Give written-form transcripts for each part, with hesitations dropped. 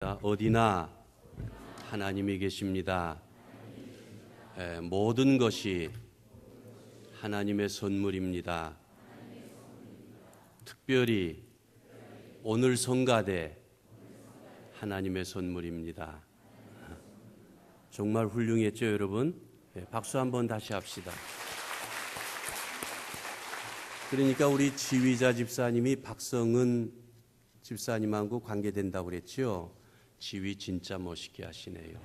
어디나 하나님이 계십니다. 모든 것이 하나님의 선물입니다. 특별히 오늘 성가대 하나님의 선물입니다. 정말 훌륭했죠, 여러분? 박수 한번 다시 합시다. 그러니까 우리 지휘자 집사님이 박성은 집사님하고 관계된다고 그랬죠. 지휘 진짜 멋있게 하시네요.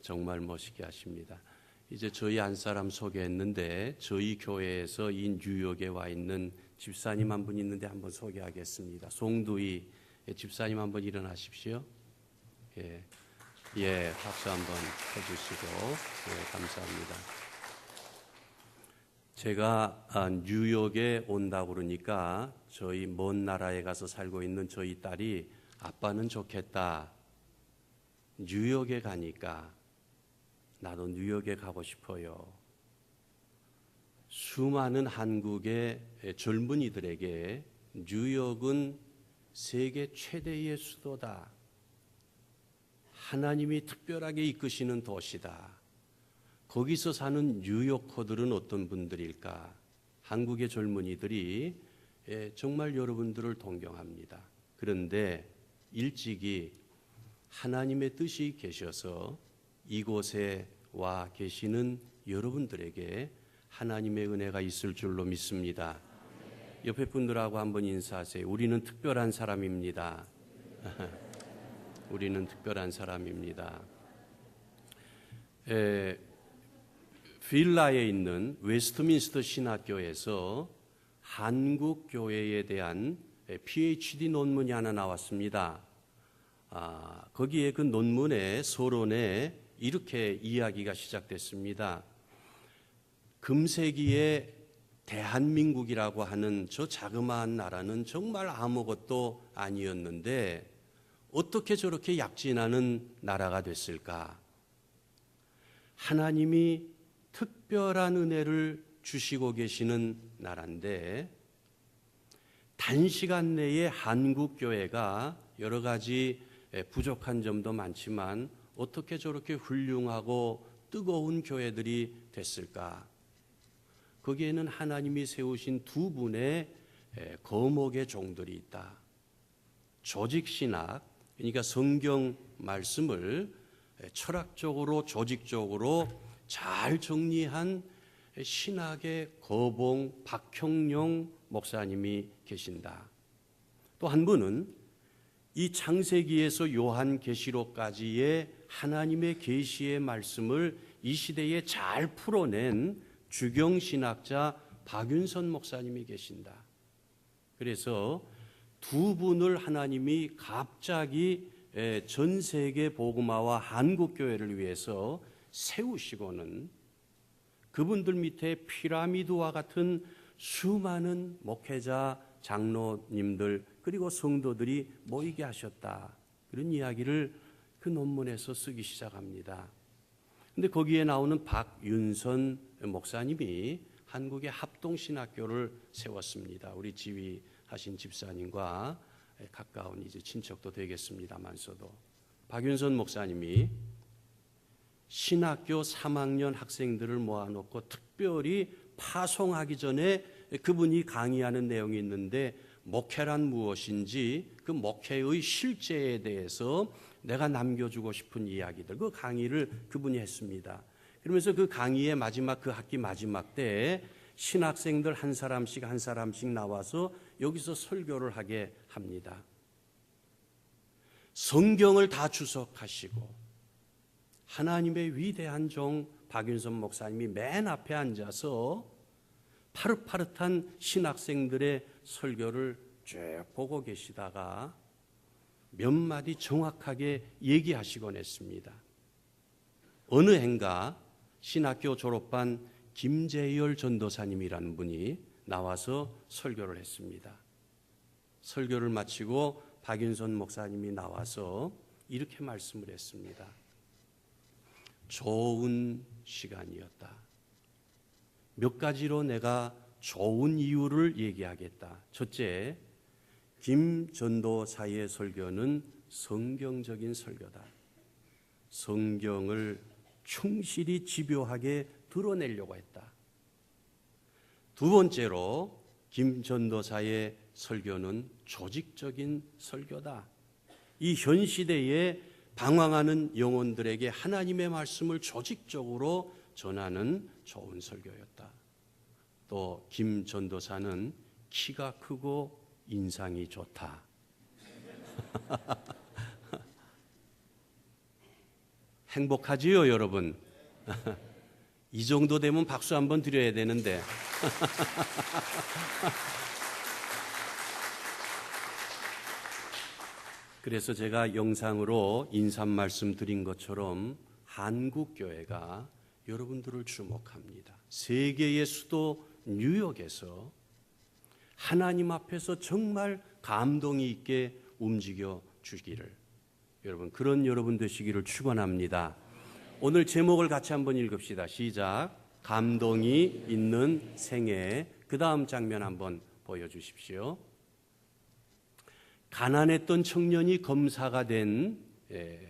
정말 멋있게 하십니다. 이제 저희 한 사람 소개했는데 저희 교회에서 이 뉴욕에 와 있는 집사님 한 분 있는데 한번 소개하겠습니다. 송두희 집사님 한번 일어나십시오. 박수 한번 해주시고 감사합니다. 제가 뉴욕에 온다고 그러니까 저희 먼 나라에 가서 살고 있는 저희 딸이 아빠는 좋겠다. 뉴욕에 가니까 나도 뉴욕에 가고 싶어요. 수많은 한국의 젊은이들에게 뉴욕은 세계 최대의 수도다. 하나님이 특별하게 이끄시는 도시다. 거기서 사는 뉴요커들은 어떤 분들일까? 한국의 젊은이들이 정말 여러분들을 동경합니다. 그런데 일찍이 하나님의 뜻이 계셔서 이곳에 와 계시는 여러분들에게 하나님의 은혜가 있을 줄로 믿습니다. 옆에 분들하고 한번 인사하세요. 우리는 특별한 사람입니다. 우리는 특별한 사람입니다. 빌라에 있는 웨스트민스터 신학교에서 한국 교회에 대한 PhD 논문이 하나 나왔습니다. 거기에 그 논문의 서론에 이렇게 이야기가 시작됐습니다. 금세기의 대한민국이라고 하는 저 자그마한 나라는 정말 아무것도 아니었는데 어떻게 저렇게 약진하는 나라가 됐을까? 하나님이 특별한 은혜를 주시고 계시는 나라인데 단시간 내에 한국 교회가 여러 가지 부족한 점도 많지만 어떻게 저렇게 훌륭하고 뜨거운 교회들이 됐을까? 거기에는 하나님이 세우신 두 분의 거목의 종들이 있다. 조직신학, 그러니까 성경 말씀을 철학적으로 조직적으로 잘 정리한 신학의 거봉 박형룡 목사님이 계신다. 또 한 분은 이 창세기에서 요한계시록까지의 하나님의 계시의 말씀을 이 시대에 잘 풀어낸 주경신학자 박윤선 목사님이 계신다. 그래서 두 분을 하나님이 갑자기 전 세계 복음화와 한국교회를 위해서 세우시고는 그분들 밑에 피라미드와 같은 수많은 목회자, 장로님들 그리고 성도들이 모이게 하셨다. 그런 이야기를 그 논문에서 쓰기 시작합니다. 그런데 거기에 나오는 박윤선 목사님이 한국의 합동신학교를 세웠습니다. 우리 지휘하신 집사님과 가까운 이제 친척도 되겠습니다만서도 박윤선 목사님이 신학교 3학년 학생들을 모아놓고 특별히 파송하기 전에 그분이 강의하는 내용이 있는데 목회란 무엇인지 그 목회의 실제에 대해서 내가 남겨주고 싶은 이야기들 그 강의를 그분이 했습니다. 그러면서 그 강의의 마지막 그 학기 마지막 때에 신학생들 한 사람씩 나와서 여기서 설교를 하게 합니다. 성경을 다 주석하시고 하나님의 위대한 종 박윤선 목사님이 맨 앞에 앉아서 파릇파릇한 신학생들의 설교를 쭉 보고 계시다가 몇 마디 정확하게 얘기하시곤 했습니다. 어느 해인가 신학교 졸업반 김재열 전도사님이라는 분이 나와서 설교를 했습니다. 설교를 마치고 박윤선 목사님이 나와서 이렇게 말씀을 했습니다. 좋은 시간이었다. 몇 가지로 내가 좋은 이유를 얘기하겠다. 첫째, 김 전도사의 설교는 성경적인 설교다. 성경을 충실히 집요하게 드러내려고 했다. 두 번째로 김 전도사의 설교는 조직적인 설교다. 이 현 시대에 방황하는 영혼들에게 하나님의 말씀을 조직적으로 전하는 좋은 설교였다. 또 김 전도사는 키가 크고 인상이 좋다. 행복하지요, 여러분? 이 정도 되면 박수 한번 드려야 되는데. 그래서 제가 영상으로 인사 말씀 드린 것처럼 한국교회가 여러분들을 주목합니다. 세계의 수도 뉴욕에서 하나님 앞에서 정말 감동이 있게 움직여 주기를, 여러분 그런 여러분 되시기를 축원합니다. 오늘 제목을 같이 한번 읽읍시다. 시작. 감동이 있는 생애. 그 다음 장면 한번 보여주십시오. 가난했던 청년이 검사가 된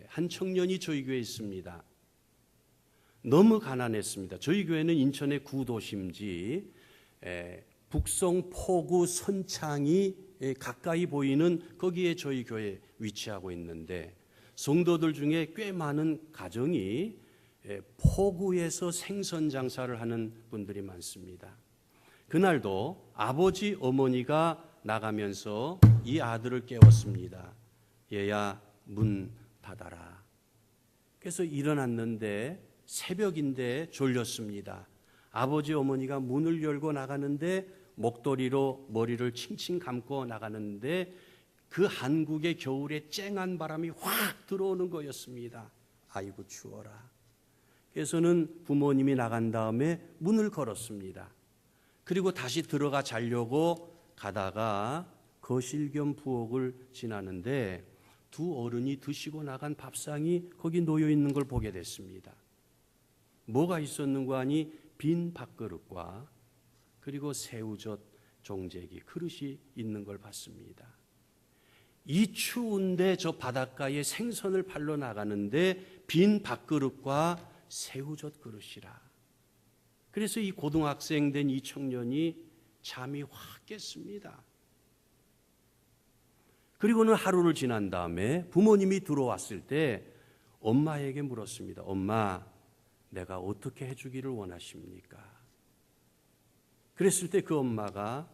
한 청년이 저희 교회에 있습니다. 너무 가난했습니다. 저희 교회는 인천의 구도심지 북성 포구 선창이 가까이 보이는 거기에 저희 교회 위치하고 있는데, 성도들 중에 꽤 많은 가정이 포구에서 생선 장사를 하는 분들이 많습니다. 그날도 아버지 어머니가 나가면서 이 아들을 깨웠습니다. 얘야, 문 닫아라. 그래서 일어났는데 새벽인데 졸렸습니다. 아버지 어머니가 문을 열고 나가는데 목도리로 머리를 칭칭 감고 나가는데 그 한국의 겨울에 쨍한 바람이 확 들어오는 거였습니다. 아이고 추워라. 그래서는 부모님이 나간 다음에 문을 걸었습니다. 그리고 다시 들어가 자려고 가다가 거실 겸 부엌을 지나는데 두 어른이 드시고 나간 밥상이 거기 놓여 있는 걸 보게 됐습니다. 뭐가 있었는가 하니 빈 밥그릇과 그리고 새우젓 종재기 그릇이 있는 걸 봤습니다. 이 추운데 저 바닷가에 생선을 팔러 나가는데 빈 밥그릇과 새우젓 그릇이라. 그래서 이 고등학생 된 이 청년이 잠이 확 깼습니다. 그리고는 하루를 지난 다음에 부모님이 들어왔을 때 엄마에게 물었습니다. 엄마, 내가 어떻게 해주기를 원하십니까? 그랬을 때 그 엄마가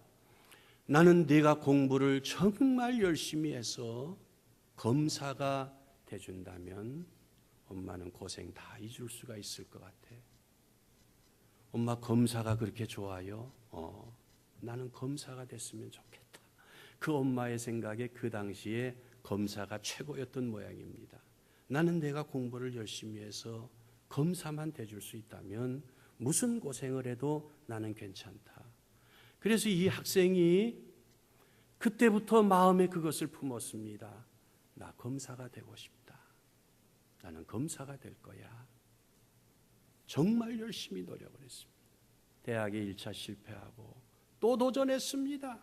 나는 네가 공부를 정말 열심히 해서 검사가 돼준다면 엄마는 고생 다 잊을 수가 있을 것 같아. 엄마 검사가 그렇게 좋아요? 나는 검사가 됐으면 좋겠다. 그 엄마의 생각에 그 당시에 검사가 최고였던 모양입니다. 나는 내가 공부를 열심히 해서 검사만 돼줄 수 있다면 무슨 고생을 해도 나는 괜찮다. 그래서 이 학생이 그때부터 마음에 그것을 품었습니다. 나 검사가 되고 싶다. 나는 검사가 될 거야. 정말 열심히 노력을 했습니다. 대학에 1차 실패하고 또 도전했습니다.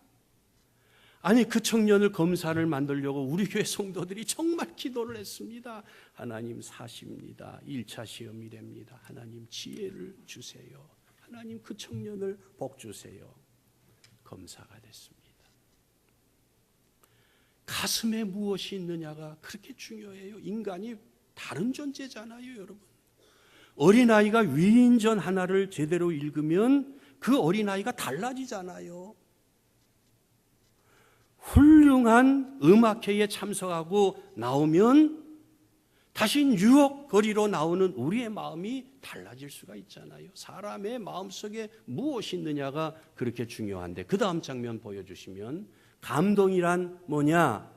아니 그 청년을 검사를 만들려고 우리 교회 성도들이 정말 기도를 했습니다. 하나님 사십니다. 1차 시험이랍니다. 하나님 지혜를 주세요. 하나님 그 청년을 복 주세요. 검사가 됐습니다. 가슴에 무엇이 있느냐가 그렇게 중요해요. 인간이 다른 존재잖아요, 여러분. 어린아이가 위인전 하나를 제대로 읽으면 그 어린아이가 달라지잖아요. 훌륭한 음악회에 참석하고 나오면 다시 뉴욕 거리로 나오는 우리의 마음이 달라질 수가 있잖아요. 사람의 마음속에 무엇이 있느냐가 그렇게 중요한데, 그 다음 장면 보여주시면 감동이란 뭐냐?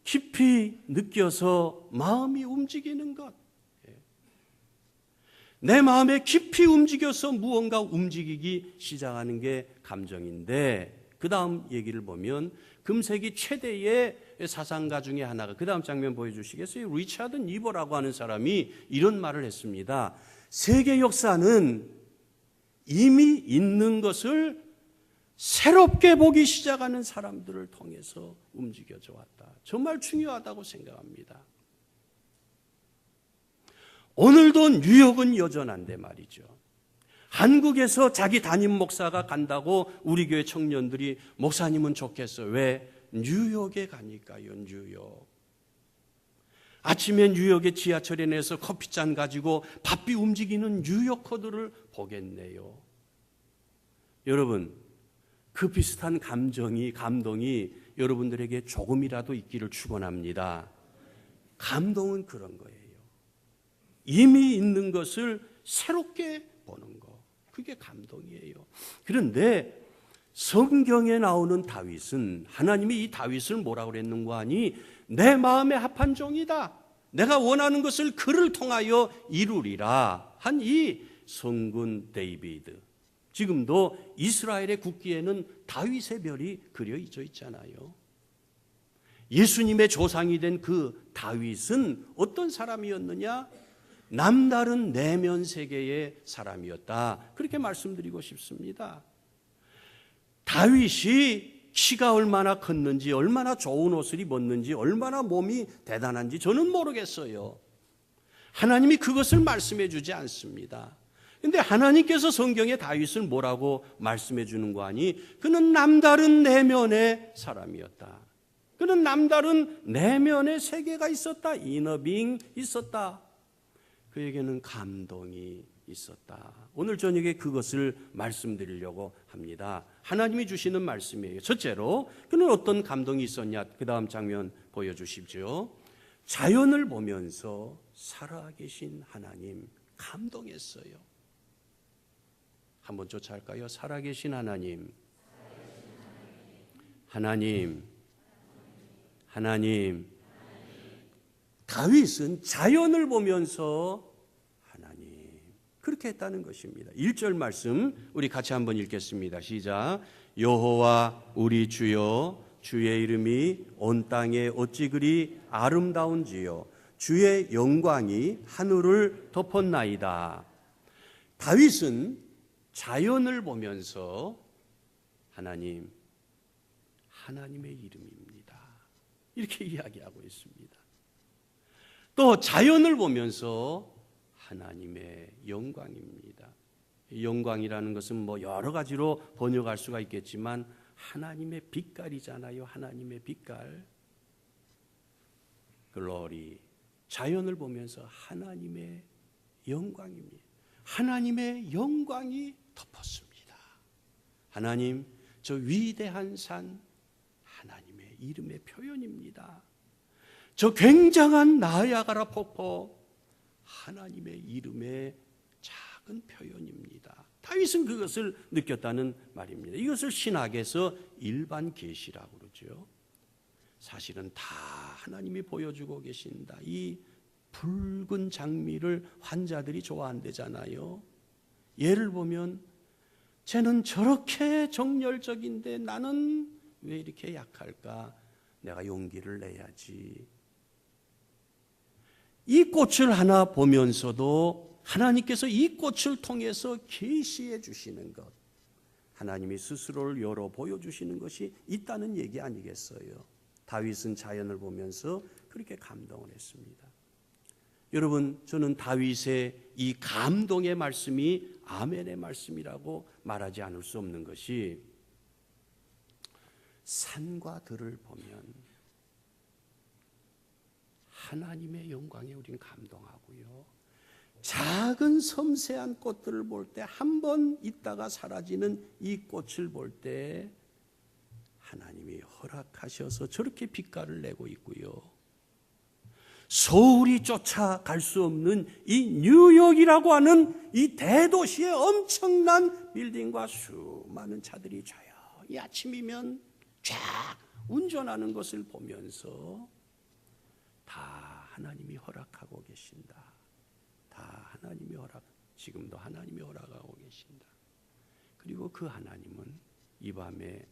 깊이 느껴서 마음이 움직이는 것. 내 마음에 깊이 움직여서 무언가 움직이기 시작하는 게 감정인데, 그 다음 얘기를 보면 금세기 최대의 사상가 중에 하나가, 그 다음 장면 보여주시겠어요? 리차드 니버라고 하는 사람이 이런 말을 했습니다. 세계 역사는 이미 있는 것을 새롭게 보기 시작하는 사람들을 통해서 움직여져 왔다. 정말 중요하다고 생각합니다. 오늘도 뉴욕은 여전한데 말이죠. 한국에서 자기 담임 목사가 간다고 우리 교회 청년들이 목사님은 좋겠어요. 왜? 뉴욕에 가니까요. 뉴욕. 아침에 뉴욕의 지하철에 내서 커피잔 가지고 바삐 움직이는 뉴요커들을 보겠네요. 여러분, 그 비슷한 감동이 여러분들에게 조금이라도 있기를 축원합니다. 감동은 그런 거예요. 이미 있는 것을 새롭게 보는 거. 그게 감동이에요. 그런데 성경에 나오는 다윗은 하나님이 이 다윗을 뭐라고 그랬는가 하니 내 마음에 합한 종이다. 내가 원하는 것을 그를 통하여 이루리라 한 이 성군 데이비드. 지금도 이스라엘의 국기에는 다윗의 별이 그려져 있잖아요. 예수님의 조상이 된 그 다윗은 어떤 사람이었느냐? 남다른 내면 세계의 사람이었다. 그렇게 말씀드리고 싶습니다. 다윗이 키가 얼마나 컸는지, 얼마나 좋은 옷을 입었는지, 얼마나 몸이 대단한지 저는 모르겠어요. 하나님이 그것을 말씀해 주지 않습니다. 그런데 하나님께서 성경에 다윗을 뭐라고 말씀해 주는 거 아니? 그는 남다른 내면의 사람이었다. 그는 남다른 내면의 세계가 있었다. 이너빙 있었다. 그에게는 감동이 있었다. 오늘 저녁에 그것을 말씀드리려고 합니다. 하나님이 주시는 말씀이에요. 첫째로 그는 어떤 감동이 있었냐? 그 다음 장면 보여주십시오. 자연을 보면서 살아계신 하나님 감동했어요. 한번 쫓아할까요? 살아계신 하나님. 다윗은 자연을 보면서 하나님 그렇게 했다는 것입니다. 1절 말씀 우리 같이 한번 읽겠습니다. 시작. 여호와 우리 주여 주의 이름이 온 땅에 어찌 그리 아름다운지요 주의 영광이 하늘을 덮었나이다. 다윗은 자연을 보면서 하나님의 이름입니다. 이렇게 이야기하고 있습니다. 또 자연을 보면서 하나님의 영광입니다. 영광이라는 것은 뭐 여러 가지로 번역할 수가 있겠지만 하나님의 빛깔이잖아요. 하나님의 빛깔. 글로리. 자연을 보면서 하나님의 영광입니다. 하나님의 영광이 덮었습니다. 하나님, 저 위대한 산 하나님의 이름의 표현입니다. 저 굉장한 나야가라 폭포 하나님의 이름의 작은 표현입니다. 다윗은 그것을 느꼈다는 말입니다. 이것을 신학에서 일반 계시라고 그러죠. 사실은 다 하나님이 보여주고 계신다. 이 붉은 장미를 환자들이 좋아한대잖아요. 예를 보면 쟤는 저렇게 정열적인데 나는 왜 이렇게 약할까? 내가 용기를 내야지. 이 꽃을 하나 보면서도 하나님께서 이 꽃을 통해서 계시해 주시는 것, 하나님이 스스로를 열어 보여주시는 것이 있다는 얘기 아니겠어요? 다윗은 자연을 보면서 그렇게 감동을 했습니다. 여러분, 저는 다윗의 이 감동의 말씀이 아멘의 말씀이라고 말하지 않을 수 없는 것이 산과 들을 보면 하나님의 영광에 우린 감동하고요. 작은 섬세한 꽃들을 볼 때 한 번 있다가 사라지는 이 꽃을 볼 때 하나님이 허락하셔서 저렇게 빛깔을 내고 있고요. 서울이 쫓아갈 수 없는 이 뉴욕이라고 하는 이 대도시의 엄청난 빌딩과 수많은 차들이 조용히 아침이면 쫙 운전하는 것을 보면서 다 하나님이 허락하고 계신다. 다 하나님이 지금도 하나님이 허락하고 계신다. 그리고 그 하나님은 이 밤에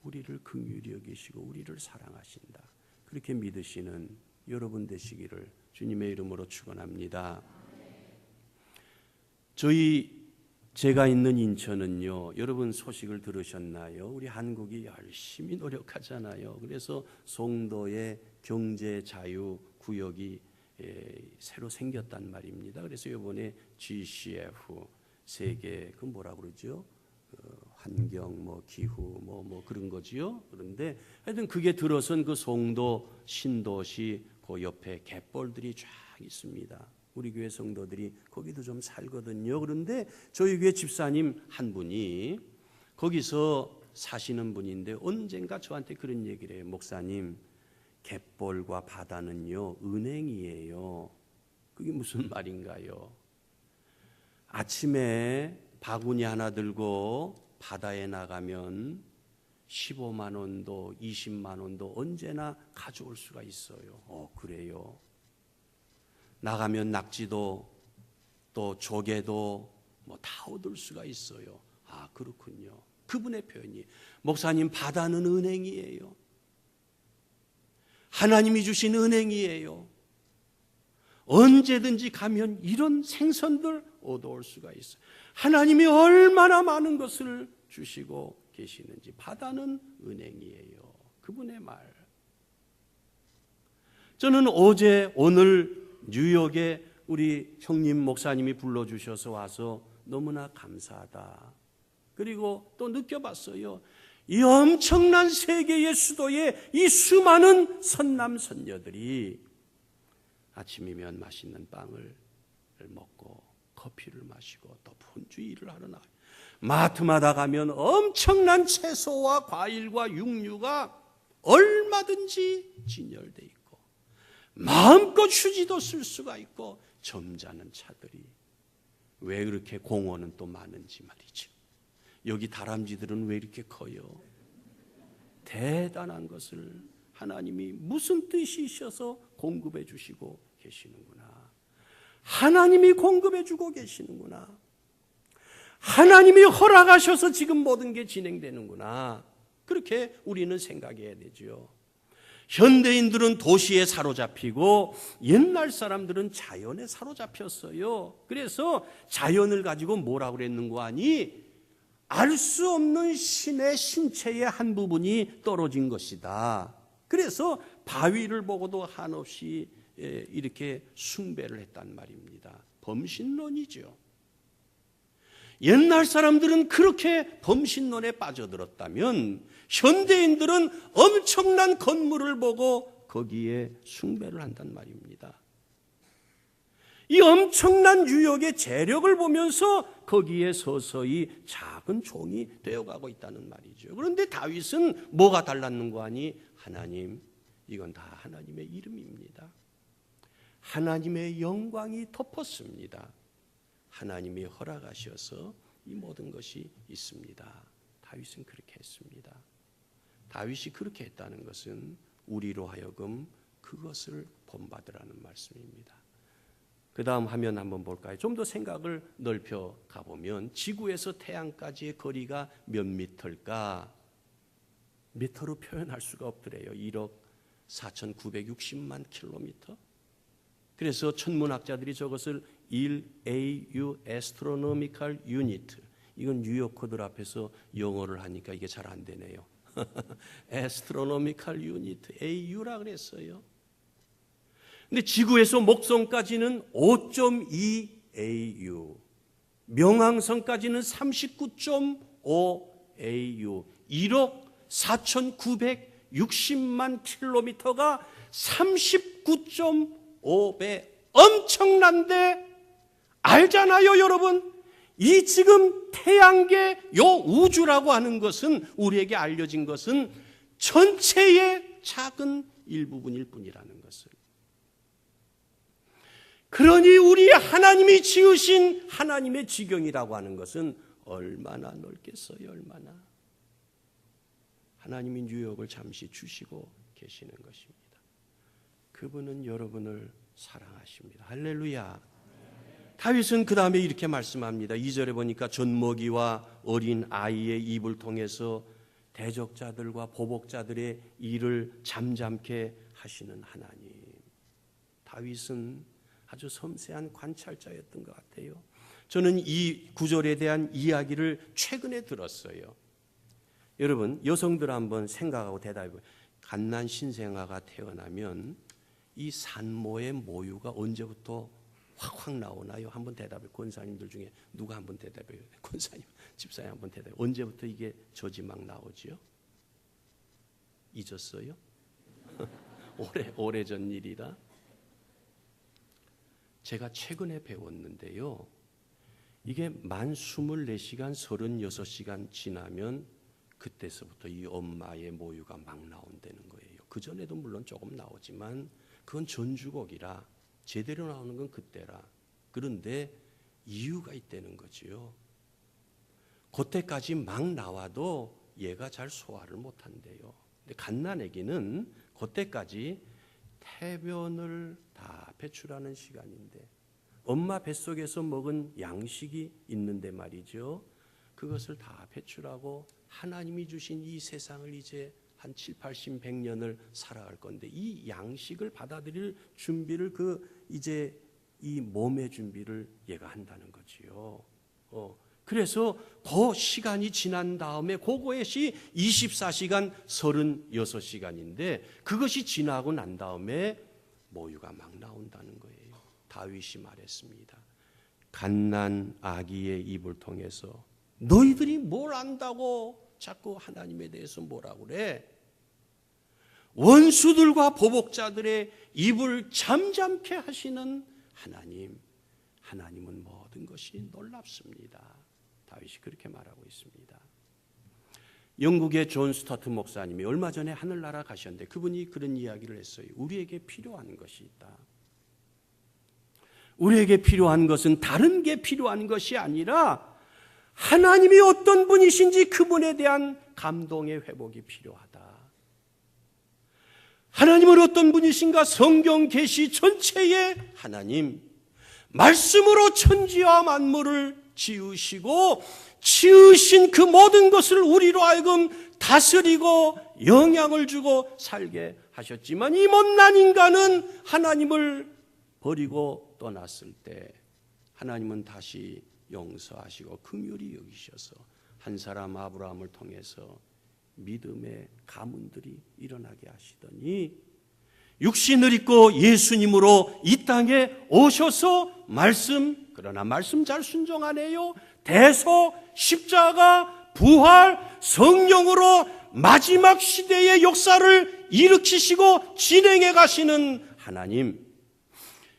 우리를 긍휼히 여기시고 우리를 사랑하신다. 그렇게 믿으시는 여러분 되시기를 주님의 이름으로 축원합니다. 저희 제가 있는 인천은요, 여러분 소식을 들으셨나요? 우리 한국이 열심히 노력하잖아요. 그래서 송도에 경제 자유 구역이 새로 생겼단 말입니다. 그래서 이번에 GCF 세계 그 뭐라 그러죠? 환경 뭐 기후 뭐 그런 거지요. 그런데 하여튼 그게 들어선 그 송도 신도시 그 옆에 갯벌들이 쫙 있습니다. 우리 교회 성도들이 거기도 좀 살거든요. 그런데 저희 교회 집사님 한 분이 거기서 사시는 분인데 언젠가 저한테 그런 얘기를 해요. 목사님, 갯벌과 바다는요 은행이에요. 그게 무슨 말인가요? 아침에 바구니 하나 들고 바다에 나가면 15만 원도 20만 원도 언제나 가져올 수가 있어요. 그래요? 나가면 낙지도 또 조개도 뭐 다 얻을 수가 있어요. 그렇군요. 그분의 표현이, 목사님, 바다는 은행이에요. 하나님이 주신 은행이에요. 언제든지 가면 이런 생선들 얻어올 수가 있어요. 하나님이 얼마나 많은 것을 주시고 계시는지. 바다는 은행이에요. 그분의 말. 저는 어제 오늘 뉴욕에 우리 형님 목사님이 불러주셔서 와서 너무나 감사하다. 그리고 또 느껴봤어요. 이 엄청난 세계의 수도에 이 수많은 선남 선녀들이 아침이면 맛있는 빵을 먹고 커피를 마시고 또 분주히 일을 하러 나가요. 마트마다 가면 엄청난 채소와 과일과 육류가 얼마든지 진열돼 있고 마음껏 휴지도 쓸 수가 있고 점잖은 차들이. 왜 그렇게 공원은 또 많은지 말이죠. 여기 다람쥐들은 왜 이렇게 커요? 대단한 것을 하나님이 무슨 뜻이셔서 공급해 주시고 계시는구나. 하나님이 공급해 주고 계시는구나. 하나님이 허락하셔서 지금 모든 게 진행되는구나. 그렇게 우리는 생각해야 되죠. 현대인들은 도시에 사로잡히고 옛날 사람들은 자연에 사로잡혔어요. 그래서 자연을 가지고 뭐라고 그랬는 거 아니? 알 수 없는 신의 신체의 한 부분이 떨어진 것이다. 그래서 바위를 보고도 한없이 이렇게 숭배를 했단 말입니다. 범신론이죠. 옛날 사람들은 그렇게 범신론에 빠져들었다면 현대인들은 엄청난 건물을 보고 거기에 숭배를 한단 말입니다. 이 엄청난 유역의 재력을 보면서 거기에 서서히 작은 종이 되어가고 있다는 말이죠. 그런데 다윗은 뭐가 달랐는 거 아니? 하나님, 이건 다 하나님의 이름입니다. 하나님의 영광이 덮었습니다. 하나님이 허락하셔서 이 모든 것이 있습니다. 다윗은 그렇게 했습니다. 다윗이 그렇게 했다는 것은 우리로 하여금 그것을 본받으라는 말씀입니다. 그 다음 화면 한번 볼까요? 좀 더 생각을 넓혀 가보면 지구에서 태양까지의 거리가 몇 미터일까? 미터로 표현할 수가 없더래요. 1억 4,960만 킬로미터. 그래서 천문학자들이 저것을 1AU Astronomical Unit, 이건 뉴욕 코드 앞에서 영어를 하니까 이게 잘 안 되네요. Astronomical Unit, AU라 그랬어요. 근데 지구에서 목성까지는 5.2 AU, 명왕성까지는 39.5 AU, 1억 4,960만 킬로미터가 39.5배 엄청난데, 알잖아요 여러분. 이 지금 태양계 요 우주라고 하는 것은, 우리에게 알려진 것은 전체의 작은 일부분일 뿐이라는 것을. 그러니 우리 하나님이 지으신 하나님의 지경이라고 하는 것은 얼마나 넓겠어요. 얼마나. 하나님이 뉴욕을 잠시 주시고 계시는 것입니다. 그분은 여러분을 사랑하십니다. 할렐루야. 다윗은 그 다음에 이렇게 말씀합니다. 2절에 보니까 젖먹이와 어린 아이의 입을 통해서 대적자들과 보복자들의 일을 잠잠케 하시는 하나님. 다윗은 아주 섬세한 관찰자였던 것 같아요. 저는 이 구절에 대한 이야기를 최근에 들었어요. 여러분, 여성들 한번 생각하고 대답해보세요. 갓난 신생아가 태어나면 이 산모의 모유가 언제부터 확확 나오나요? 한번 대답해. 권사님들 중에 누가 한번 대답해요? 권사님, 집사님 한번 대답해. 언제부터 이게 젖이 막 나오지요? 잊었어요? 오래전 일이라. 제가 최근에 배웠는데요. 이게 만 24시간, 36시간 지나면 그때서부터 이 엄마의 모유가 막 나온다는 거예요. 그전에도 물론 조금 나오지만 그건 전주곡이라 제대로 나오는 건 그때라. 그런데 이유가 있다는 거지요. 그때까지 막 나와도 얘가 잘 소화를 못한대요. 근데 갓난아기는 그때까지 태변을 다 배출하는 시간인데 엄마 뱃속에서 먹은 양식이 있는데 말이죠. 그것을 다 배출하고 하나님이 주신 이 세상을 이제 한 7, 80, 100년을 살아갈 건데 이 양식을 받아들일 준비를 이제 이 몸의 준비를 얘가 한다는 거지요. 그래서 그 시간이 지난 다음에 그것이 24시간 36시간인데 그것이 지나고 난 다음에 모유가 막 나온다는 거예요. 다윗이 말했습니다. 갓난 아기의 입을 통해서 너희들이 뭘 안다고 자꾸 하나님에 대해서 뭐라고 그래? 원수들과 보복자들의 입을 잠잠케 하시는 하나님은 모든 것이 놀랍습니다. 다윗이 그렇게 말하고 있습니다. 영국의 존 스타트 목사님이 얼마 전에 하늘나라 가셨는데 그분이 그런 이야기를 했어요. 우리에게 필요한 것이 있다. 우리에게 필요한 것은 다른 게 필요한 것이 아니라 하나님이 어떤 분이신지 그분에 대한 감동의 회복이 필요하다. 하나님은 어떤 분이신가? 성경 계시 전체에 하나님 말씀으로 천지와 만물을 지으시고 지으신 그 모든 것을 우리로 하여금 다스리고 영향을 주고 살게 하셨지만 이 못난 인간은 하나님을 버리고 떠났을 때 하나님은 다시 용서하시고 긍휼히 여기셔서 한 사람 아브라함을 통해서 믿음의 가문들이 일어나게 하시더니 육신을 입고 예수님으로 이 땅에 오셔서 그러나 말씀 잘 순종하네요. 대속, 십자가, 부활, 성령으로 마지막 시대의 역사를 일으키시고 진행해 가시는 하나님,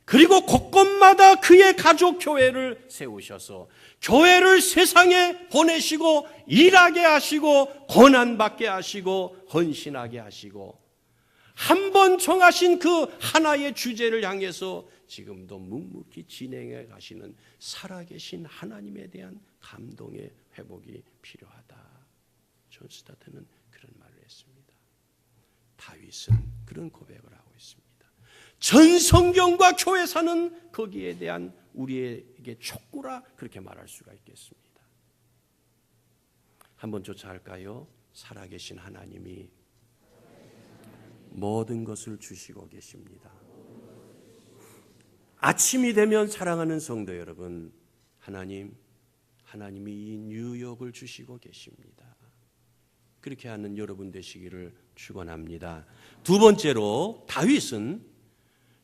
그리고 곳곳마다 그의 가족 교회를 세우셔서 교회를 세상에 보내시고 일하게 하시고 고난받게 하시고 헌신하게 하시고 한 번 정하신 그 하나의 주제를 향해서 지금도 묵묵히 진행해 가시는 살아계신 하나님에 대한 감동의 회복이 필요하다. 존 스타트는 그런 말을 했습니다. 다윗은 그런 고백을 하고 있습니다. 전 성경과 교회사는 거기에 대한 우리에게 촉구라 그렇게 말할 수가 있겠습니다. 한번 조차할까요? 살아계신 하나님이 모든 것을 주시고 계십니다. 아침이 되면 사랑하는 성도 여러분, 하나님이 이 뉴욕을 주시고 계십니다. 그렇게 하는 여러분 되시기를 축원합니다. 두 번째로 다윗은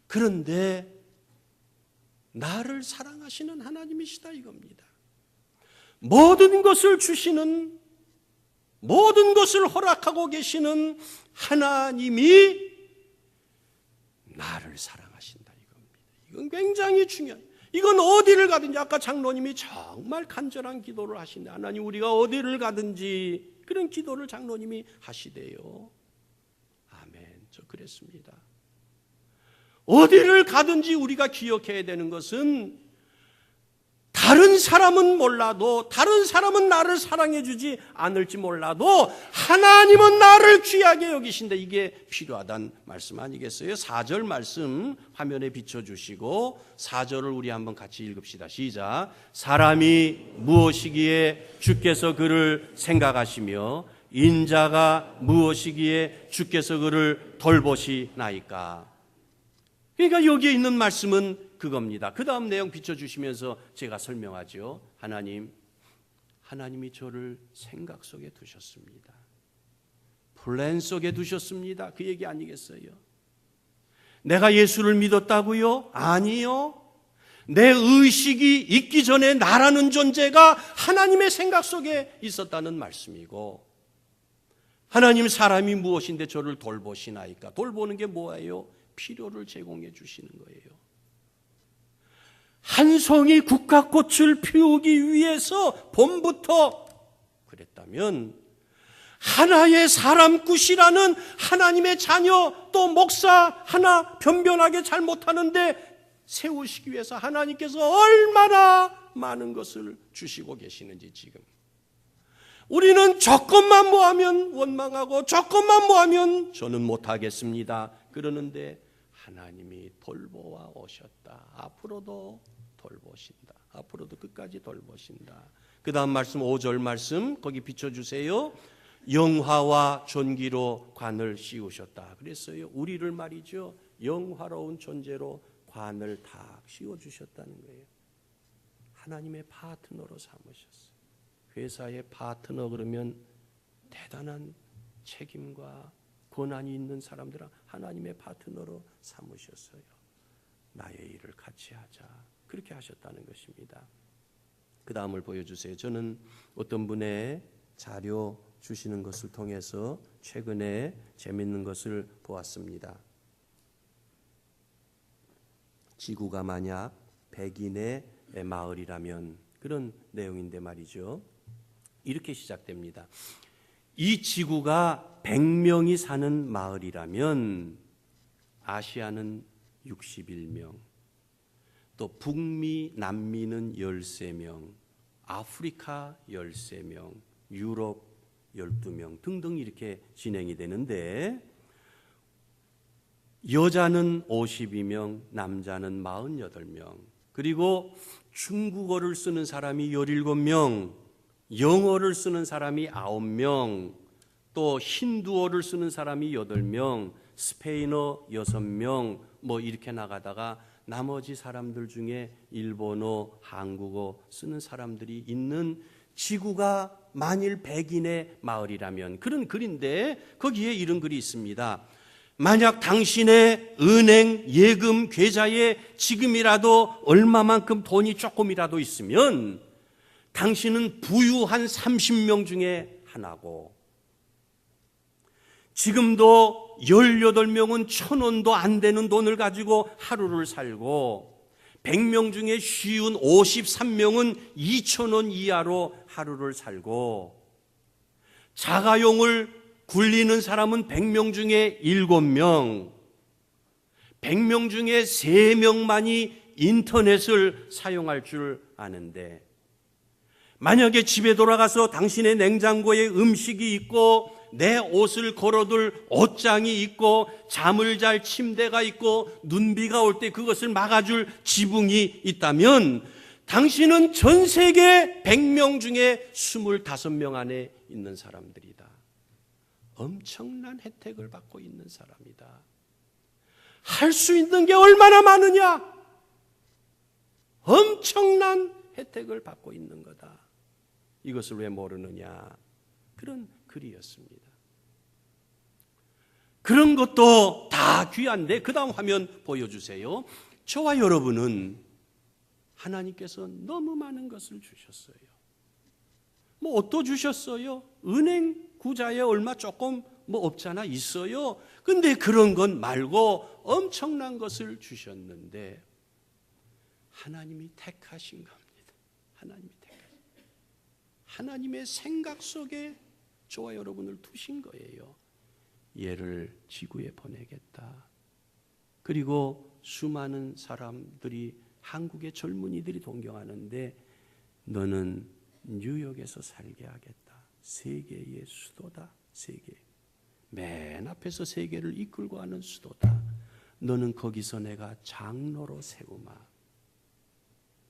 그런데 나를 사랑하시는 하나님이시다 이겁니다. 모든 것을 주시는, 모든 것을 허락하고 계시는 하나님이 나를 사랑하신다 이겁니다. 이건 굉장히 중요해요. 이건 어디를 가든지 아까 장로님이 정말 간절한 기도를 하신대. 하나님 우리가 어디를 가든지 그런 기도를 장로님이 하시대요. 아멘. 저 그랬습니다. 어디를 가든지 우리가 기억해야 되는 것은 다른 사람은 몰라도, 다른 사람은 나를 사랑해 주지 않을지 몰라도 하나님은 나를 귀하게 여기신다. 이게 필요하다는 말씀 아니겠어요? 4절 말씀 화면에 비춰주시고 4절을 우리 한번 같이 읽읍시다. 시작. 사람이 무엇이기에 주께서 그를 생각하시며 인자가 무엇이기에 주께서 그를 돌보시나이까. 그러니까 여기에 있는 말씀은 그겁니다. 그 다음 내용 비춰주시면서 제가 설명하죠. 하나님이 저를 생각 속에 두셨습니다. 플랜 속에 두셨습니다. 그 얘기 아니겠어요? 내가 예수를 믿었다고요? 아니요. 내 의식이 있기 전에 나라는 존재가 하나님의 생각 속에 있었다는 말씀이고, 하나님 사람이 무엇인데 저를 돌보시나이까? 돌보는 게 뭐예요? 필요를 제공해 주시는 거예요. 한 송이 국화꽃을 피우기 위해서 봄부터 그랬다면 하나의 사람꾼이라는 하나님의 자녀, 또 목사 하나 변변하게 잘못하는데 세우시기 위해서 하나님께서 얼마나 많은 것을 주시고 계시는지. 지금 우리는 조금만 모하면 원망하고 조금만 모하면 저는 못하겠습니다 그러는데, 하나님이 돌보아 오셨다. 앞으로도 돌보신다. 앞으로도 끝까지 돌보신다. 그 다음 말씀 5절 말씀 거기 비춰주세요. 영화와 존귀로 관을 씌우셨다 그랬어요. 우리를 말이죠, 영화로운 존재로 관을 다 씌워주셨다는 거예요. 하나님의 파트너로 삼으셨어요. 회사의 파트너 그러면 대단한 책임과 권한이 있는 사람들은 하나님의 파트너로 삼으셨어요. 나의 일을 같이 하자, 그렇게 하셨다는 것입니다. 그 다음을 보여주세요. 저는 어떤 분의 자료 주시는 것을 통해서 최근에 재밌는 것을 보았습니다. 지구가 만약 백인의 마을이라면, 그런 내용인데 말이죠. 이렇게 시작됩니다. 이 지구가 100명이 사는 마을이라면 아시아는 61명, 또 북미, 남미는 13명, 아프리카 13명, 유럽 12명 등등 이렇게 진행이 되는데, 여자는 52명, 남자는 48명, 그리고 중국어를 쓰는 사람이 17명, 영어를 쓰는 사람이 9명, 또 힌두어를 쓰는 사람이 8명, 스페인어 6명, 뭐 이렇게 나가다가 나머지 사람들 중에 일본어, 한국어 쓰는 사람들이 있는 지구가 만일 백인의 마을이라면, 그런 글인데 거기에 이런 글이 있습니다. 만약 당신의 은행 예금 계좌에 지금이라도 얼마만큼 돈이 조금이라도 있으면 당신은 부유한 30명 중에 하나고, 지금도 18명은 1,000원도 안 되는 돈을 가지고 하루를 살고, 100명 중에 쉬운 53명은 2,000원 이하로 하루를 살고, 자가용을 굴리는 사람은 100명 중에 7명, 100명 중에 3명만이 인터넷을 사용할 줄 아는데, 만약에 집에 돌아가서 당신의 냉장고에 음식이 있고 내 옷을 걸어둘 옷장이 있고 잠을 잘 침대가 있고 눈비가 올 때 그것을 막아줄 지붕이 있다면 당신은 전 세계 100명 중에 25명 안에 있는 사람들이다. 엄청난 혜택을 받고 있는 사람이다. 할 수 있는 게 얼마나 많으냐? 엄청난 혜택을 받고 있는 거다. 이것을 왜 모르느냐? 그런 글이었습니다. 그런 것도 다 귀한데, 그 다음 화면 보여주세요. 저와 여러분은 하나님께서 너무 많은 것을 주셨어요. 뭐 옷도 주셨어요. 은행 구자에 얼마 조금 뭐 없잖아, 있어요. 근데 그런 건 말고 엄청난 것을 주셨는데 하나님이 택하신 겁니다. 하나님이 택하신, 하나님의 생각 속에 저와 여러분을 두신 거예요. 얘를 지구에 보내겠다. 그리고 수많은 사람들이, 한국의 젊은이들이 동경하는데 너는 뉴욕에서 살게 하겠다. 세계의 수도다. 세계. 맨 앞에서 세계를 이끌고 가는 수도다. 너는 거기서 내가 장로로 세우마.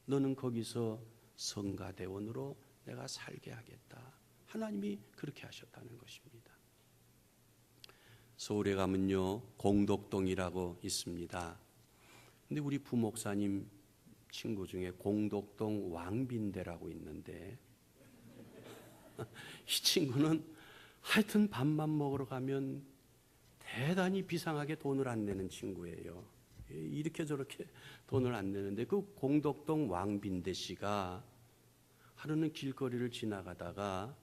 너는 거기서 성가대원으로 내가 살게 하겠다. 하나님이 그렇게 하셨다는 것입니다. 서울에 가면요, 공덕동이라고 있습니다. 근데 우리 부목사님 친구 중에 공덕동 왕빈대라고 있는데 이 친구는 하여튼 밥만 먹으러 가면 대단히 비상하게 돈을 안 내는 친구예요. 이렇게 저렇게 돈을 안 내는데 그 공덕동 왕빈대 씨가 하루는 길거리를 지나가다가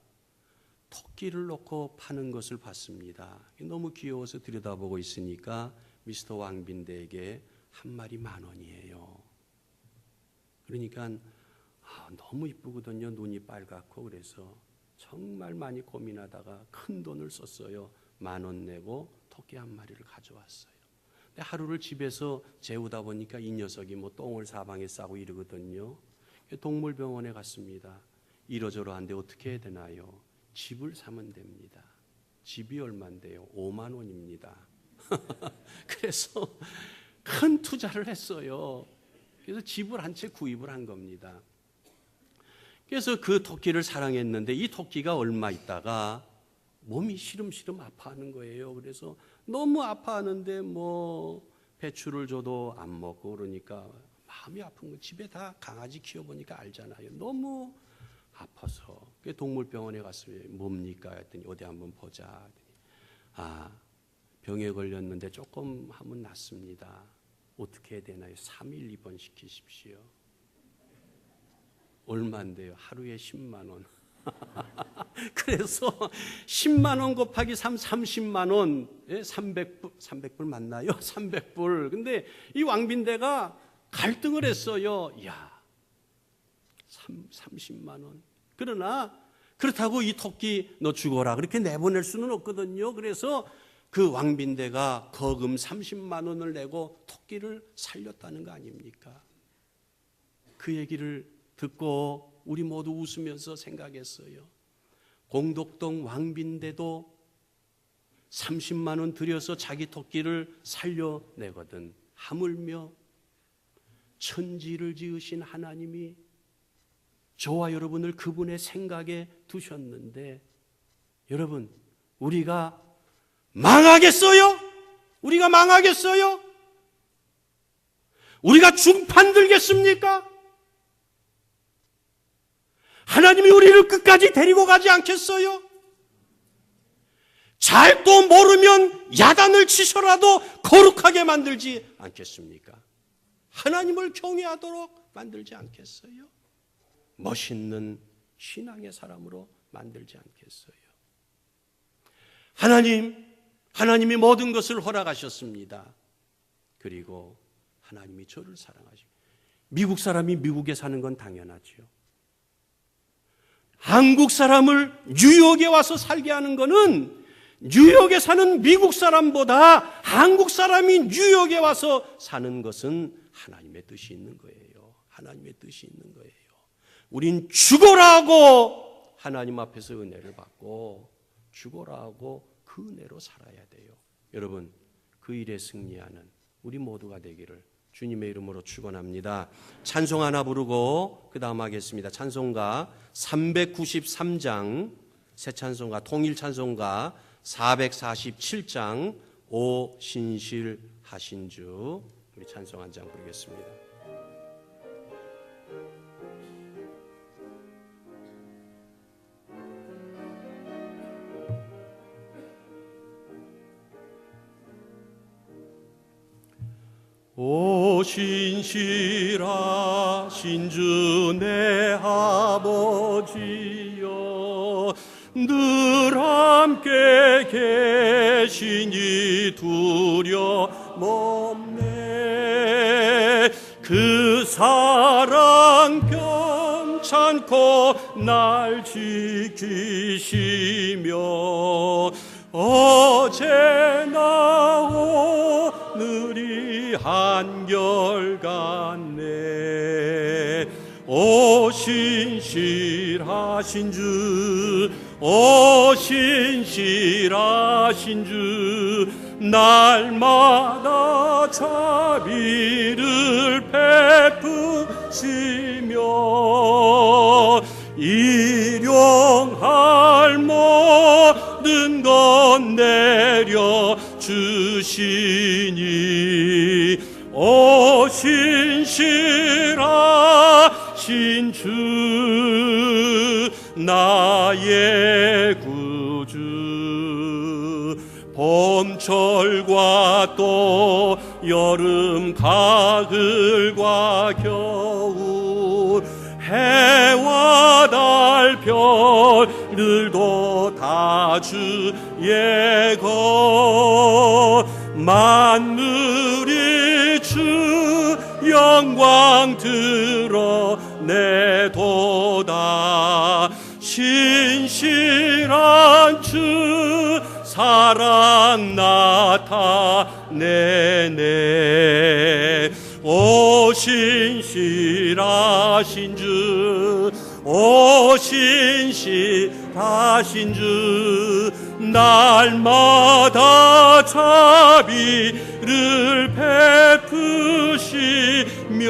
토끼를 놓고 파는 것을 봤습니다. 너무 귀여워서 들여다보고 있으니까 미스터 왕빈대에게 한 마리 10,000원이에요. 그러니까 너무 이쁘거든요. 눈이 빨갛고. 그래서 정말 많이 고민하다가 큰 돈을 썼어요. 10,000원 내고 토끼 한 마리를 가져왔어요. 근데 하루를 집에서 재우다 보니까 이 녀석이 뭐 똥을 사방에 싸고 이러거든요. 동물병원에 갔습니다. 이러저러 한데 어떻게 해야 되나요? 집을 사면 됩니다. 집이 얼마인데요? 5만 원입니다. 그래서 큰 투자를 했어요. 그래서 집을 한 채 구입을 한 겁니다. 그래서 그 토끼를 사랑했는데 이 토끼가 얼마 있다가 몸이 시름시름 아파하는 거예요. 그래서 너무 아파하는데 뭐 배추를 줘도 안 먹고 그러니까 마음이 아픈 거. 집에 다 강아지 키워보니까 알잖아요. 너무 아파서 동물병원에 갔어요. 뭡니까? 했더니 어디 한번 보자. 병에 걸렸는데 조금 하면 낫습니다. 어떻게 해야 되나요? 3일 입원 시키십시오. 얼마인데요? 하루에 10만 원. 그래서 10만 원 곱하기 3, 30만 원, 300불 맞나요? 300불. 근데 이 왕빈대가 갈등을 했어요. 야, 30만 원. 그러나 그렇다고 이 토끼 너 죽어라 그렇게 내보낼 수는 없거든요. 그래서 그 왕빈대가 거금 30만 원을 내고 토끼를 살렸다는 거 아닙니까? 그 얘기를 듣고 우리 모두 웃으면서 생각했어요. 공덕동 왕빈대도 30만 원 들여서 자기 토끼를 살려내거든. 하물며 천지를 지으신 하나님이 저와 여러분을 그분의 생각에 두셨는데 여러분 우리가 망하겠어요? 우리가 망하겠어요? 우리가 중판 들겠습니까? 하나님이 우리를 끝까지 데리고 가지 않겠어요? 잘도 모르면 야단을 치셔라도 거룩하게 만들지 않겠습니까? 하나님을 경외하도록 만들지 않겠어요? 멋있는 신앙의 사람으로 만들지 않겠어요? 하나님이 모든 것을 허락하셨습니다. 그리고 하나님이 저를 사랑하시고 미국 사람이 미국에 사는 건 당연하죠. 한국 사람을 뉴욕에 와서 살게 하는 것은 뉴욕에 사는 미국 사람보다 한국 사람이 뉴욕에 와서 사는 것은 하나님의 뜻이 있는 거예요. 하나님의 뜻이 있는 거예요. 우린 죽어라 하고 하나님 앞에서 은혜를 받고 죽어라 하고 그 은혜로 살아야 돼요. 여러분 그 일에 승리하는 우리 모두가 되기를 주님의 이름으로 축원합니다. 찬송 하나 부르고 그 다음 하겠습니다. 찬송가 393장 새 찬송가 통일 찬송가 447장 오 신실하신 주 우리 찬송 한 장 부르겠습니다. 오 신실하신 주 내 아버지여 늘 함께 계시니 두려움 없네 그 사랑 편찮고 날 지키시며 어제나 오늘이 한결같네 오 신실하신 주 오 신실하신 주 날마다 자비를 베푸시며 일용할 모든 것 내려 주시니 오 신실하신 주 나의 구주 봄철과 또 여름 가을과 겨울 해와 달 별들도 다 주의 것 만물이 주 영광 드러내도다 신실한 주 사랑 나타내네 오 신실하신 주 오 신실하신 주 날마다 자비를 베푸시며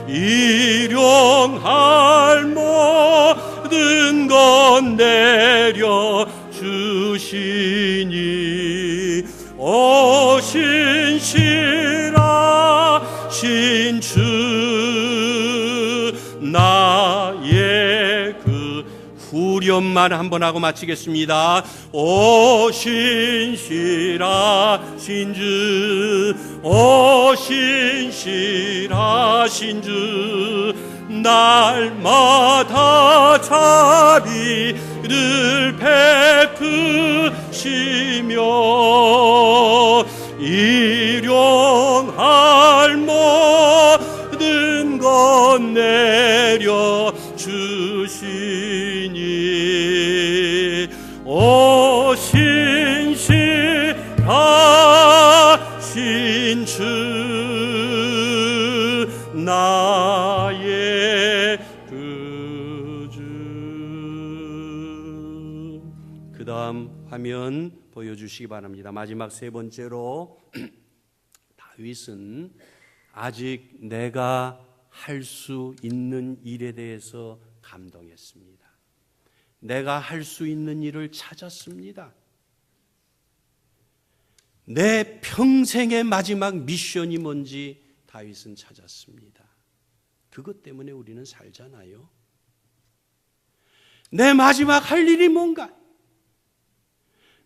일용할 모든 것 내려주시니 오 신실하신 주 나의 그 후렴만 한번 하고 마치겠습니다. 오 신실하신 주 오 신실하신 주 날마다 자비를 베푸시며 일용할 모든 것 내려주시니 오 신실하신 주 나의 구주. 그 다음 화면 보여주시기 바랍니다. 마지막 세 번째로 다윗은 아직 내가 할 수 있는 일에 대해서 감동했습니다. 내가 할 수 있는 일을 찾았습니다. 내 평생의 마지막 미션이 뭔지 다윗은 찾았습니다. 그것 때문에 우리는 살잖아요. 내 마지막 할 일이 뭔가?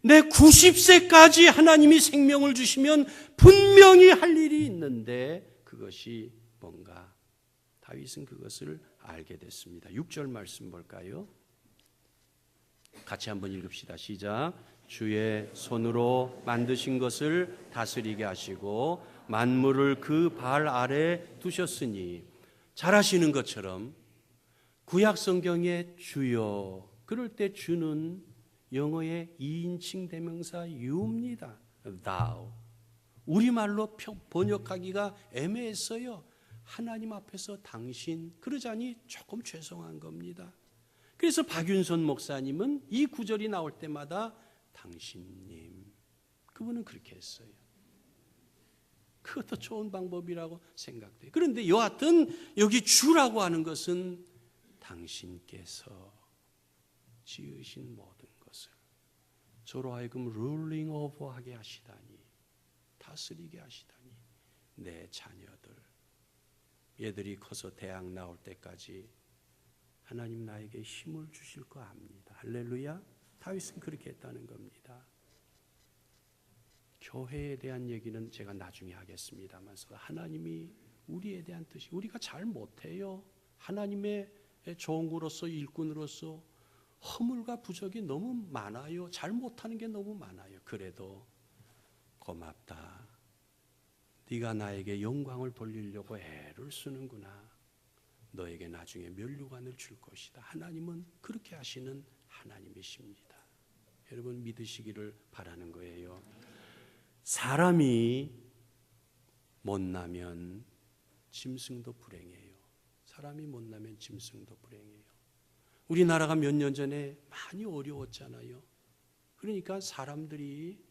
내 90세까지 하나님이 생명을 주시면 분명히 할 일이 있는데 그것이 뭔가? 다윗은 그것을 알게 됐습니다. 6절 말씀 볼까요? 같이 한번 읽읍시다. 시작. 주의 손으로 만드신 것을 다스리게 하시고 만물을 그 발 아래 두셨으니 잘하시는 것처럼 구약 성경의 주여 그럴 때 주는 영어의 2인칭 대명사 you입니다. thou. 우리말로 번역하기가 애매했어요. 하나님 앞에서 당신 그러자니 조금 죄송한 겁니다. 그래서 박윤선 목사님은 이 구절이 나올 때마다 당신님 그분은 그렇게 했어요. 그것도 좋은 방법이라고 생각돼요. 그런데 여하튼 여기 주라고 하는 것은 당신께서 지으신 모든 것을 저로 하여금 룰링 오버하게 하시다니 다스리게 하시다니 내 자녀들 얘들이 커서 대학 나올 때까지 하나님 나에게 힘을 주실 거 압니다. 할렐루야. 다윗은 그렇게 했다는 겁니다. 교회에 대한 얘기는 제가 나중에 하겠습니다만서 하나님이 우리에 대한 뜻이 우리가 잘 못해요. 하나님의 종으로서 일꾼으로서 허물과 부족이 너무 많아요. 잘 못하는 게 너무 많아요. 그래도 고맙다. 네가 나에게 영광을 돌리려고 애를 쓰는구나. 너에게 나중에 면류관을 줄 것이다. 하나님은 그렇게 하시는 하나님이십니다. 여러분 믿으시기를 바라는 거예요. 사람이 못나면 짐승도 불행해요. 사람이 못나면 짐승도 불행해요. 우리나라가 몇 년 전에 많이 어려웠잖아요. 그러니까 사람들이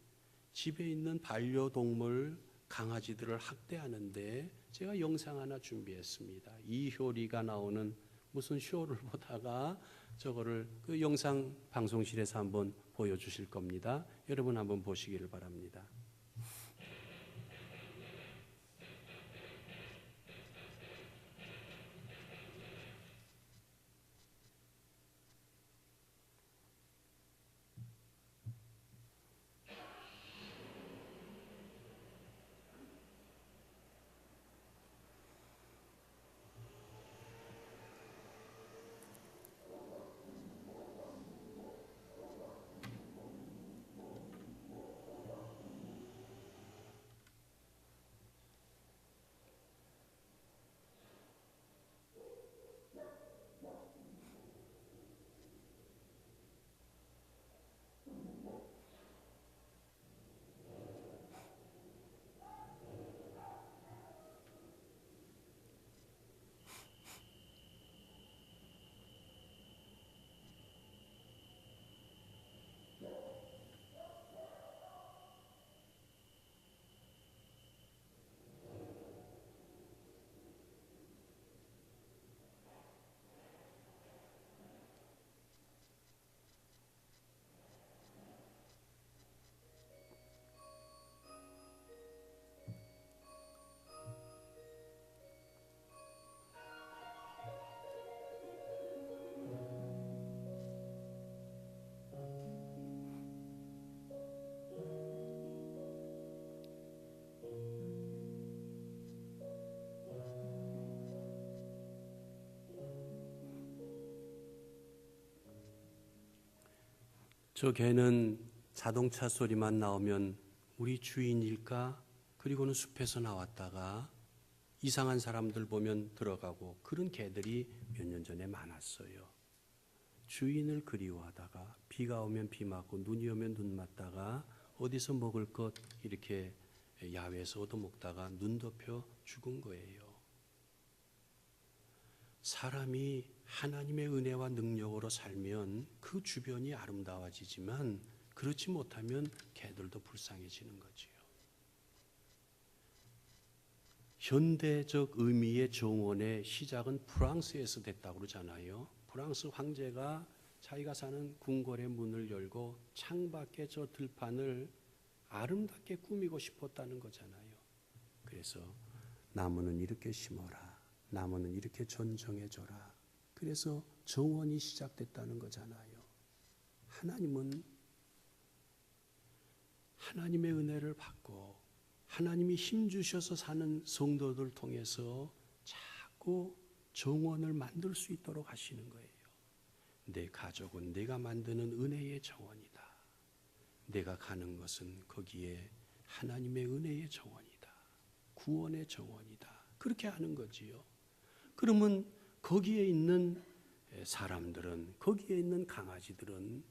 집에 있는 반려동물 강아지들을 학대하는데 제가 영상 하나 준비했습니다. 이효리가 나오는 무슨 쇼를 보다가 저거를 그 영상 방송실에서 한번 보여주실 겁니다. 여러분 한번 보시기를 바랍니다. 저 개는 자동차 소리만 나오면 우리 주인일까? 그리고는 숲에서 나왔다가 이상한 사람들 보면 들어가고, 그런 개들이 몇 년 전에 많았어요. 주인을 그리워하다가 비가 오면 비 맞고 눈이 오면 눈 맞다가 어디서 먹을 것 이렇게 야외에서 얻어먹다가 눈 덮여 죽은 거예요. 사람이 하나님의 은혜와 능력으로 살면 그 주변이 아름다워지지만, 그렇지 못하면 개들도 불쌍해지는 거지요. 현대적 의미의 정원의 시작은 프랑스에서 됐다고 그러잖아요. 프랑스 황제가 자기가 사는 궁궐의 문을 열고 창밖에 저 들판을 아름답게 꾸미고 싶었다는 거잖아요. 그래서 나무는 이렇게 심어라, 나무는 이렇게 존정해줘라. 그래서 정원이 시작됐다는 거잖아요. 하나님은 하나님의 은혜를 받고 하나님이 힘주셔서 사는 성도들 통해서 자꾸 정원을 만들 수 있도록 하시는 거예요. 내 가족은 내가 만드는 은혜의 정원이다. 내가 가는 것은 거기에 하나님의 은혜의 정원이다. 구원의 정원이다. 그렇게 하는 거지요. 그러면 거기에 있는 사람들은, 거기에 있는 강아지들은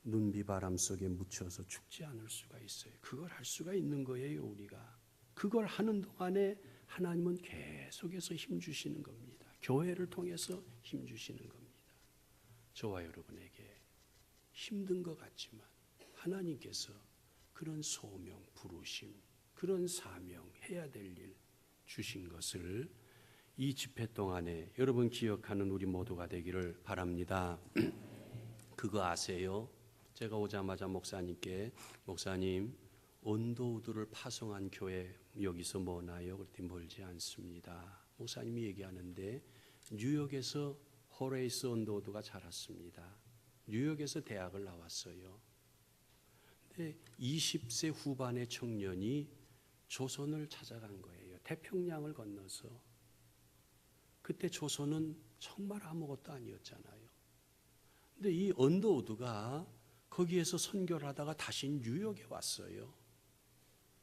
눈비바람 속에 묻혀서 죽지 않을 수가 있어요. 그걸 할 수가 있는 거예요, 우리가. 그걸 하는 동안에 하나님은 계속해서 힘주시는 겁니다. 교회를 통해서 힘주시는 겁니다. 저와 여러분에게 힘든 것 같지만 하나님께서 그런 소명, 부르심, 그런 사명, 해야 될 일 주신 것을 이 집회 동안에 여러분 기억하는 우리 모두가 되기를 바랍니다. 그거 아세요? 제가 오자마자 목사님께, 목사님, 언더우드를 파송한 교회 여기서 머나요? 그랬더니 멀지 않습니다. 목사님이 얘기하는데 뉴욕에서 호레이스 언더우드가 자랐습니다. 뉴욕에서 대학을 나왔어요. 근데 20세 후반의 청년이 조선을 찾아간 거예요. 태평양을 건너서. 그때 조선은 정말 아무것도 아니었잖아요. 근데 이 언더우드가 거기에서 선교를 하다가 다시 뉴욕에 왔어요.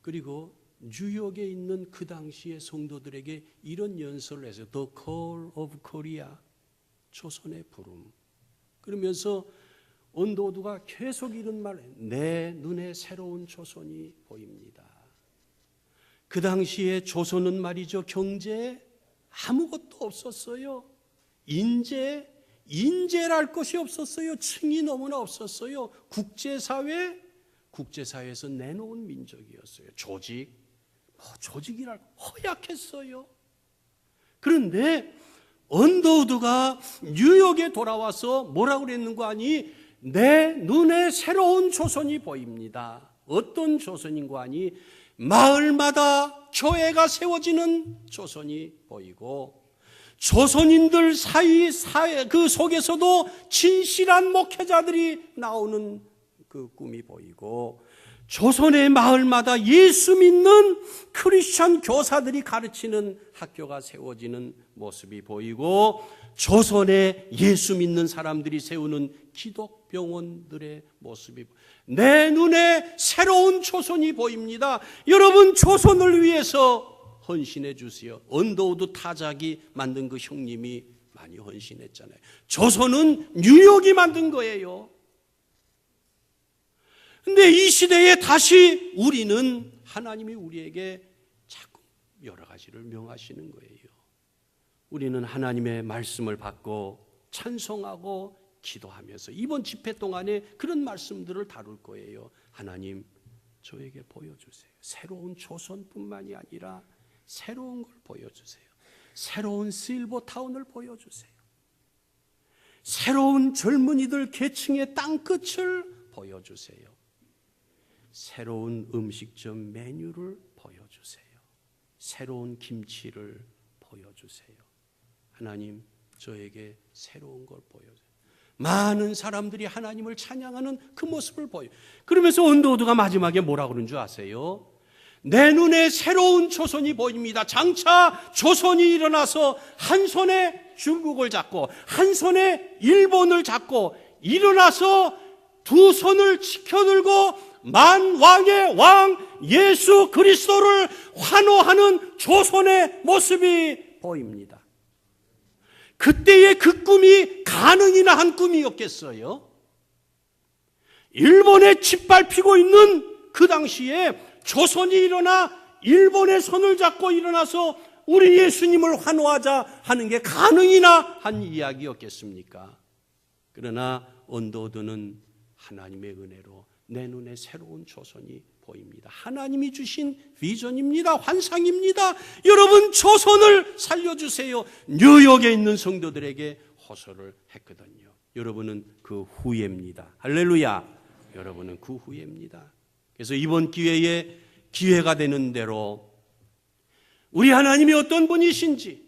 그리고 뉴욕에 있는 그 당시의 성도들에게 이런 연설을 해서 The Call of Korea, 조선의 부름. 그러면서 언더우드가 계속 이런 말을, 내 눈에 새로운 조선이 보입니다. 그 당시에 조선은 말이죠, 경제에 아무것도 없었어요. 인재랄 것이 없었어요. 층이 너무나 없었어요. 국제사회에서 내놓은 민족이었어요. 조직이랄 허약했어요. 그런데 언더우드가 뉴욕에 돌아와서 뭐라고 그랬는고 하니, 내 눈에 새로운 조선이 보입니다. 어떤 조선인고 하니, 마을마다 교회가 세워지는 조선이 보이고, 조선인들 사회 그 속에서도 진실한 목회자들이 나오는 그 꿈이 보이고, 조선의 마을마다 예수 믿는 크리스천 교사들이 가르치는 학교가 세워지는 모습이 보이고, 조선에 예수 믿는 사람들이 세우는 기독병원들의 모습이, 내 눈에 새로운 조선이 보입니다. 여러분, 조선을 위해서 헌신해 주세요. 언더우드 타작이 만든 그 형님이 많이 헌신했잖아요. 조선은 뉴욕이 만든 거예요. 근데 이 시대에 다시 우리는, 하나님이 우리에게 자꾸 여러 가지를 명하시는 거예요. 우리는 하나님의 말씀을 받고 찬송하고 기도하면서 이번 집회 동안에 그런 말씀들을 다룰 거예요. 하나님, 저에게 보여주세요. 새로운 조선뿐만이 아니라 새로운 걸 보여주세요. 새로운 실버타운을 보여주세요. 새로운 젊은이들 계층의 땅끝을 보여주세요. 새로운 음식점 메뉴를 보여주세요. 새로운 김치를 보여주세요. 하나님, 저에게 새로운 걸 보여주세요. 많은 사람들이 하나님을 찬양하는 그 모습을 보여요. 그러면서 언더우드가 마지막에 뭐라고 그러는 줄 아세요? 내 눈에 새로운 조선이 보입니다. 장차 조선이 일어나서 한 손에 중국을 잡고 한 손에 일본을 잡고 일어나서 두 손을 치켜들고 만왕의 왕 예수 그리스도를 환호하는 조선의 모습이 보입니다. 그때의 그 꿈이 가능이나 한 꿈이었겠어요? 일본에 짓밟히고 있는 그 당시에 조선이 일어나 일본의 손을 잡고 일어나서 우리 예수님을 환호하자 하는 게 가능이나 한 이야기였겠습니까? 그러나 언더우드는 하나님의 은혜로 내 눈에 새로운 조선이 보입니다. 하나님이 주신 비전입니다. 환상입니다. 여러분, 조선을 살려주세요. 뉴욕에 있는 성도들에게 호소를 했거든요. 여러분은 그 후예입니다. 할렐루야. 여러분은 그 후예입니다. 그래서 이번 기회에 기회가 되는 대로 우리 하나님이 어떤 분이신지,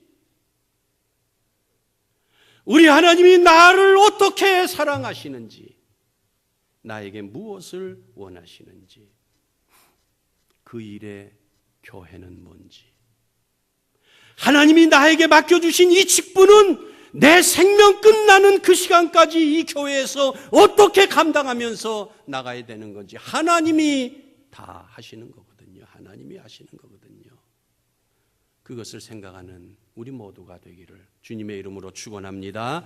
우리 하나님이 나를 어떻게 사랑하시는지, 나에게 무엇을 원하시는지, 그 일의 교회는 뭔지, 하나님이 나에게 맡겨주신 이 직분은 내 생명 끝나는 그 시간까지 이 교회에서 어떻게 감당하면서 나가야 되는 건지 하나님이 다 하시는 거거든요. 하나님이 하시는 거거든요. 그것을 생각하는 우리 모두가 되기를 주님의 이름으로 축원합니다.